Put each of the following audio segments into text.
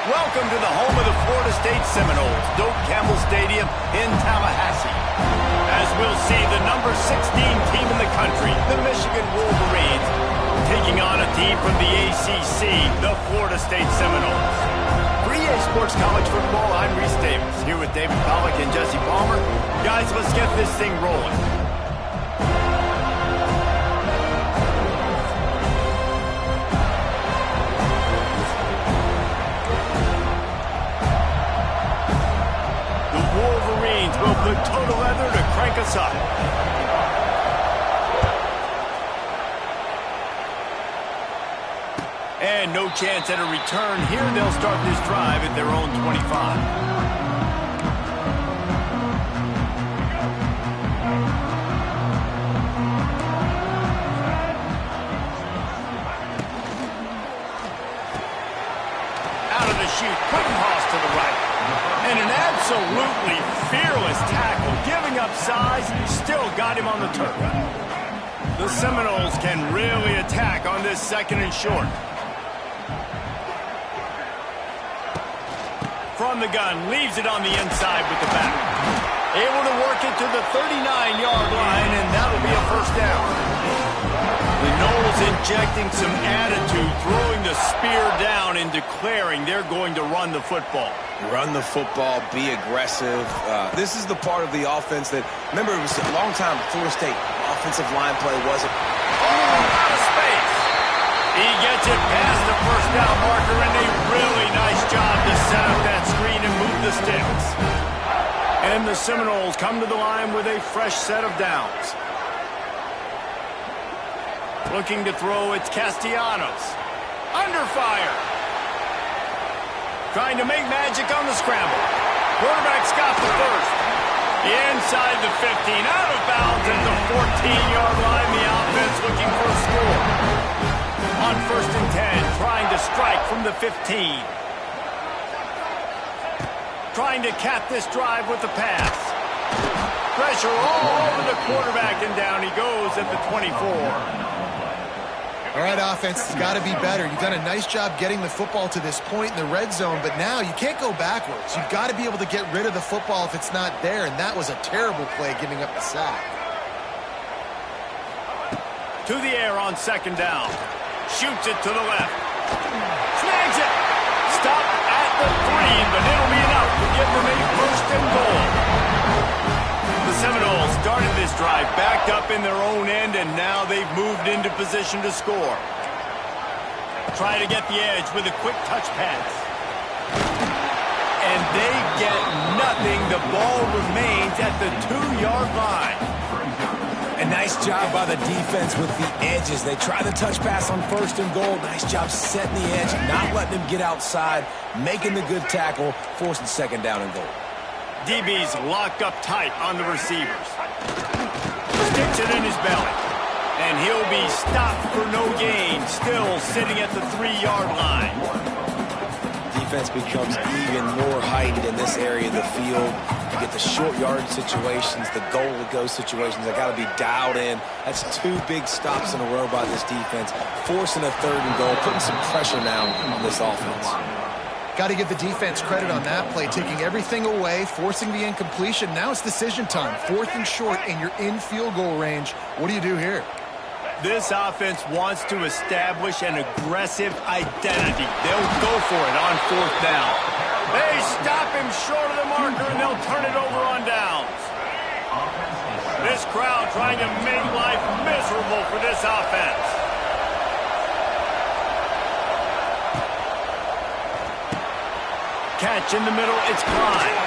Welcome to the home of the Florida State Seminoles, Doak Campbell Stadium in Tallahassee. As we'll see, the number 16 team in the country, the Michigan Wolverines, taking on a team from the ACC, the Florida State Seminoles. For EA Sports College Football, I'm Reese Davis, here with David Pollack and Jesse Palmer. Guys, let's get this thing rolling. Wolverines will put total leather to crank us up. And no chance at a return here. They'll start this drive at their own 25. Out of the chute, Quittenhouse to the right. And an absolutely fearless tackle, giving up size, still got him on the turf. The Seminoles can really attack on this second and short. From the gun, leaves it on the inside with the back. Able to work it to the 39-yard line, and that'll be a first down. The Noles injecting some attitude, throwing the spear down and declaring they're going to run the football. Run the football, be aggressive. This is the part of the offense that, remember, it was a long time Florida State offensive line play wasn't. Oh, out of space. He gets it past the first down marker, and a really nice job to set up that screen and move the sticks. And the Seminoles come to the line with a fresh set of downs. Looking to throw, it's Castellanos. Under fire. Trying to make magic on the scramble. Quarterback's got the first. Inside the 15, out of bounds at the 14-yard line. The offense looking for a score. On 1st and 10, trying to strike from the 15. Trying to cap this drive with the pass. Pressure all over the quarterback, and down he goes at the 24. All right, offense, it's got to be better. You've done a nice job getting the football to this point in the red zone, but now you can't go backwards. You've got to be able to get rid of the football if it's not there, and that was a terrible play giving up the sack. To the air on 2nd down. Shoots it to the left. Snags it. Stop at the 3, but it'll be enough to give them a 1st and goal. The Seminoles started this drive backed up in their own end, and now they've moved into position to score. Try to get the edge with a quick touch pass. And they get nothing. The ball remains at the 2-yard line. A nice job by the defense with the edges. They try the touch pass on 1st and goal. Nice job setting the edge, not letting him get outside, making the good tackle, forcing 2nd down and goal. DB's locked up tight on the receivers. Sticks it in his belly. And he'll be stopped for no gain, still sitting at the 3-yard line. Defense becomes even more heightened in this area of the field. You get the short yardage situations, the goal-to-go situations. They got to be dialed in. That's 2 big stops in a row by this defense, forcing a 3rd and goal, putting some pressure now on this offense. Got to give the defense credit on that play, taking everything away, forcing the incompletion. Now it's decision time. 4th and short, and you're in field goal range. What do you do here? This offense wants to establish an aggressive identity. They'll go for it on 4th down. They stop him short of the marker, and they'll turn it over on downs. This crowd trying to make life miserable for this offense. Catch in the middle, it's Klein.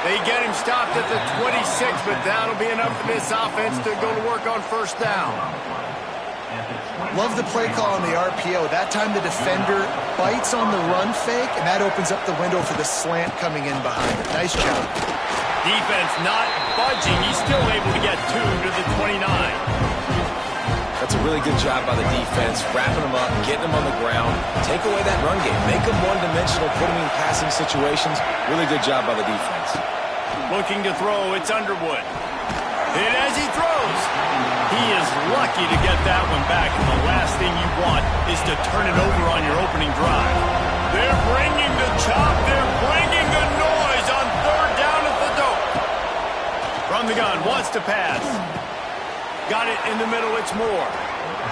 They get him stopped at the 26, but that'll be enough for this offense to go to work on 1st down. Love the play call on the RPO. That time the defender bites on the run fake, and that opens up the window for the slant coming in behind it. Nice job. Defense not budging. He's still able to get 2 to the 29. That's a really good job by the defense, wrapping them up, getting them on the ground, take away that run game, make them one-dimensional, put them in passing situations. Really good job by the defense. Looking to throw, it's Underwood. And as he throws, he is lucky to get that one back, and the last thing you want is to turn it over on your opening drive. They're bringing the chop to pass. Got it in the middle, it's Moore.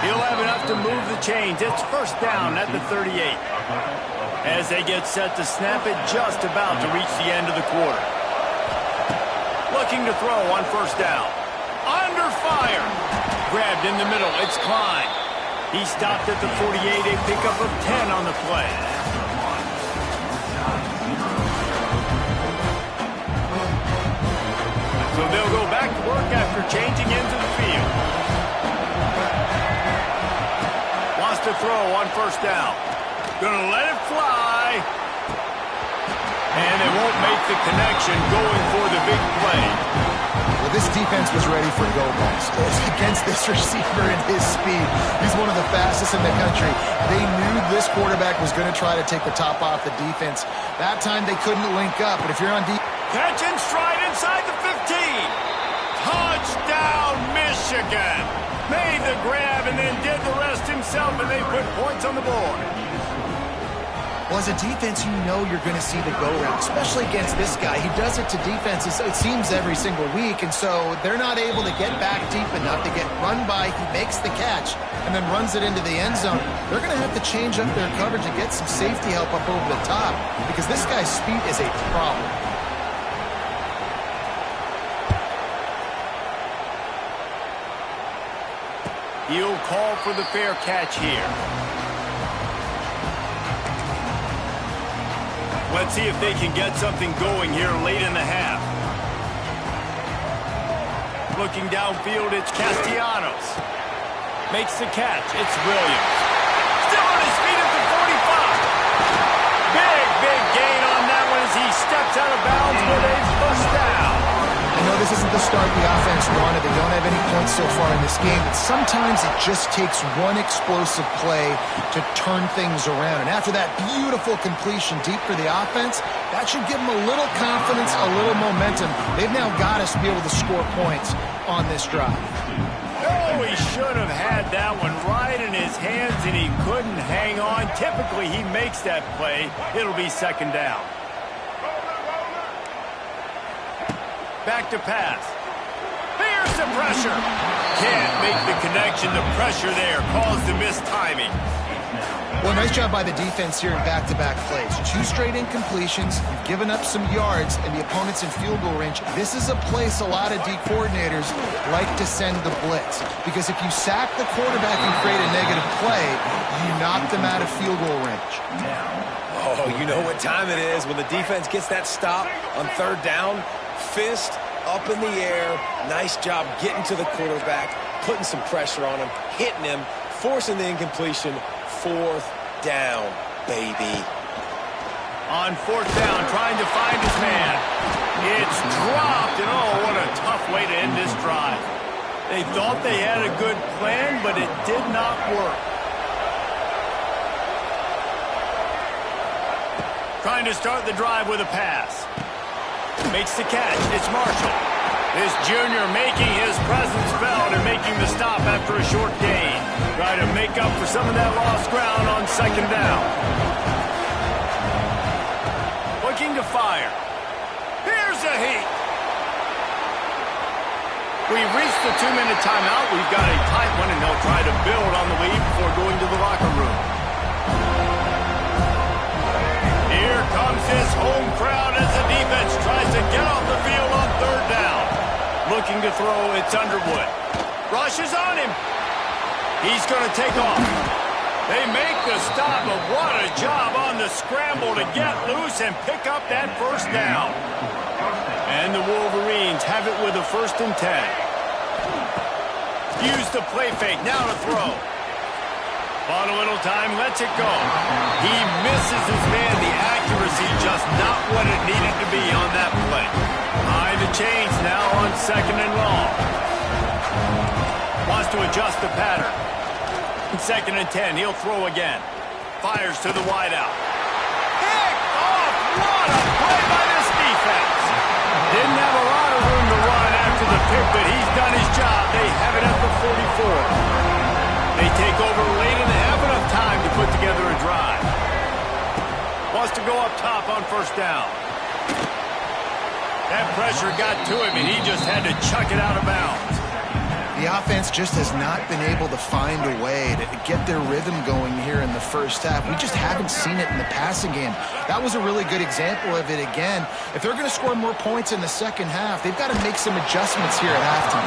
He'll have enough to move the chains. It's first down at the 38. As they get set to snap it, just about to reach the end of the quarter. Looking to throw on first down. Under fire. Grabbed in the middle, it's Klein. He stopped at the 48, a pickup of 10 on the play. So they'll go back to work after changing into the field. Wants to throw on first down. Gonna let it fly. And they won't make the connection going for the big play. Well, this defense was ready for go balls. Against this receiver and his speed, he's one of the fastest in the country. They knew this quarterback was going to try to take the top off the defense. That time they couldn't link up, but if you're on defense... Catch and stride inside the 15. Touchdown, Michigan. Made the grab and then did the rest himself, and they put points on the board. Well, as a defense, you know you're going to see the go-round, especially against this guy. He does it to defenses, it seems, every single week, and so they're not able to get back deep enough to get run by. He makes the catch and then runs it into the end zone. They're going to have to change up their coverage and get some safety help up over the top because this guy's speed is a problem. He'll call for the fair catch here. Let's see if they can get something going here late in the half. Looking downfield, it's Castellanos. Makes the catch. It's Williams. Still on his feet at the 45. Big gain on that one as he steps out of bounds with a first down. I know this isn't the start the offense wanted. They don't have any points so far in this game, but sometimes it just takes one explosive play to turn things around. And after that beautiful completion deep for the offense, that should give them a little confidence, a little momentum. They've now got us to be able to score points on this drive. Oh, he should have had that one right in his hands, and he couldn't hang on. Typically, he makes that play. It'll be second down. Back to pass. Here's the pressure. Can't make the connection. The pressure there caused the missed timing. Well, nice job by the defense here in back-to-back plays. 2 straight incompletions. You've given up some yards, and the opponent's in field goal range. This is a place a lot of D coordinators like to send the blitz. Because if you sack the quarterback and create a negative play, you knock them out of field goal range. Oh, you know what time it is when the defense gets that stop on third down. Fist up in the air. Nice job getting to the quarterback, putting some pressure on him, hitting him, forcing the incompletion. Fourth down, baby. On fourth down, trying to find his man. It's dropped, and oh, what a tough way to end this drive. They thought they had a good plan, but it did not work. Trying to start the drive with a pass. Makes the catch. It's Marshall. This junior making his presence felt and making the stop after a short gain. Try to make up for some of that lost ground on second down. Looking to fire. Here's a heat. We've reached the 2-minute timeout. We've got a tight one, and they'll try to build on the lead before going to the locker room. Here comes this home crowd as the defense tries to get off the field on third down. Looking to throw, it's Underwood. Rushes on him. He's going to take off. They make the stop, but what a job on the scramble to get loose and pick up that first down. And the Wolverines have it with a 1st and 10. Use the play fake, now to throw. On a little time, lets it go. He misses his man. The accuracy just not what it needed to be on that play. Behind the chains now on 2nd and long. Wants to adjust the pattern. 2nd and 10, he'll throw again. Fires to the wideout. Picked off! What a play by this defense! Didn't have a lot of room to run after the pick, but he's done his job. They have it at the 44. They take over late in the half, enough time to put together a drive. Wants to go up top on first down. That pressure got to him, and he just had to chuck it out of bounds. The offense just has not been able to find a way to get their rhythm going here in the first half. We just haven't seen it in the passing game. That was a really good example of it again. If they're going to score more points in the second half, they've got to make some adjustments here at halftime.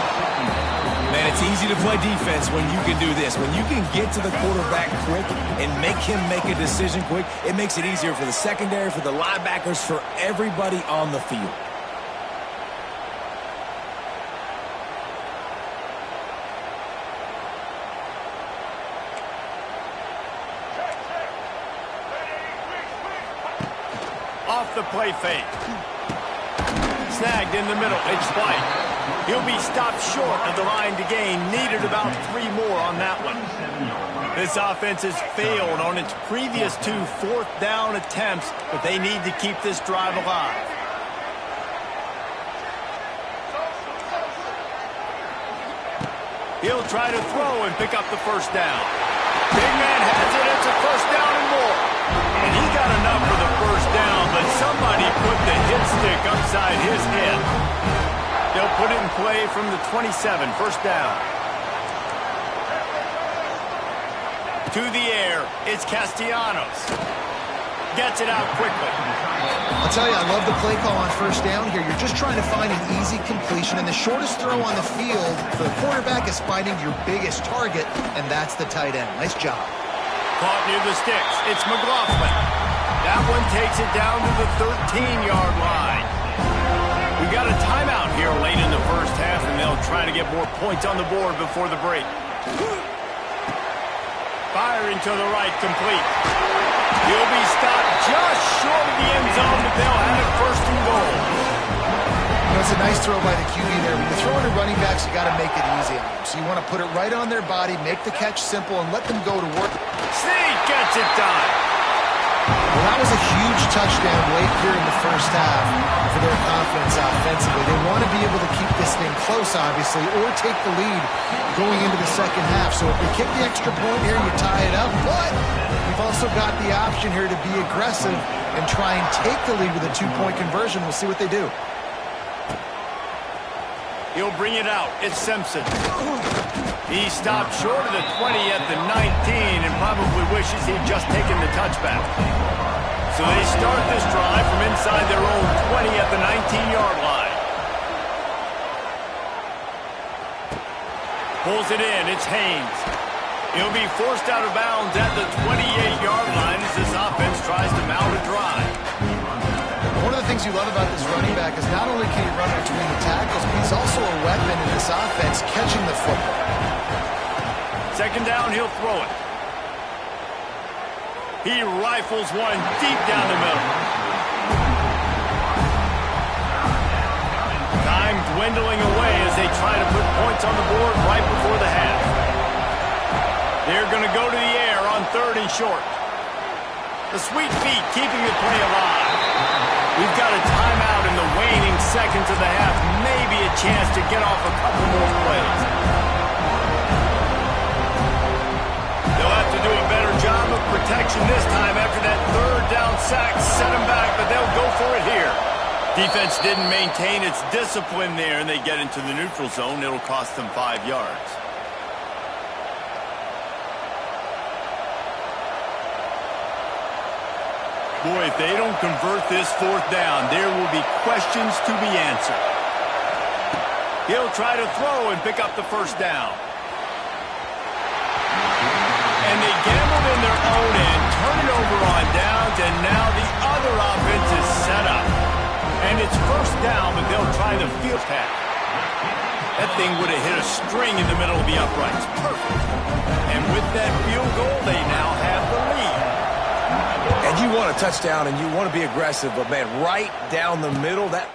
Man, it's easy to play defense when you can do this. When you can get to the quarterback quick and make him make a decision quick, it makes it easier for the secondary, for the linebackers, for everybody on the field. Off the play fake. Snagged in the middle. It's flight. He'll be stopped short of the line to gain. Needed about 3 more on that one. This offense has failed on its previous 2 fourth-down attempts, but they need to keep this drive alive. He'll try to throw and pick up the first down. Big man has it. It's a first down and more. And he got enough for the first down, but somebody put the hit stick upside his head. They'll put it in play from the 27, first down. To the air, it's Castellanos. Gets it out quickly. I'll tell you, I love the play call on first down here. You're just trying to find an easy completion, and the shortest throw on the field for the quarterback is finding your biggest target, and that's the tight end. Nice job. Caught near the sticks. It's McLaughlin. That one takes it down to the 13-yard line. We've got a timeout here late in the first half, and they'll try to get more points on the board before the break. Firing to the right, complete. He'll be stopped just short of the end zone, but they'll have it first and goal. You know, it's a nice throw by the QB there. When you're throwing to running backs, you got to make it easy on them. So you want to put it right on their body, make the catch simple, and let them go to work. Snead gets it done. Well, that was a huge touchdown late here in the first half for their confidence offensively. They want to be able to keep this thing close, obviously, or take the lead going into the second half. So if they kick the extra point here, you tie it up. But you've also got the option here to be aggressive and try and take the lead with a 2-point conversion. We'll see what they do. He'll bring it out. It's Simpson. He stopped short of the 20 at the 19 and probably wishes he'd just taken the touchback. So they start this drive from inside their own 20 at the 19-yard line. Pulls it in. It's Haynes. He'll be forced out of bounds at the 28-yard line as this offense tries to mount a drive. One of the things you love about this running back is not only can he run between the tackles, but he's also a weapon in this offense catching the football. Second down, he'll throw it. He rifles one deep down the middle. Time dwindling away as they try to put points on the board right before the half. They're going to go to the air on 3rd and short. The sweet feet keeping the play alive. We've got a timeout in the waning seconds of the half. Maybe a chance to get off a couple more plays. They'll have to do a better job of protection this time after that 3rd down sack set them back, but they'll go for it here. Defense didn't maintain its discipline there, and they get into the neutral zone. It'll cost them 5 yards. Boy, if they don't convert this 4th down, there will be questions to be answered. He'll try to throw and pick up the first down. And they gambled in their own end, turn it over on downs, and now the other offense is set up. And it's first down, but they'll try the field pass. That thing would have hit a string in the middle of the uprights. Perfect. And with that field goal, they now have the lead. And you want a touchdown and you want to be aggressive, but man, right down the middle, that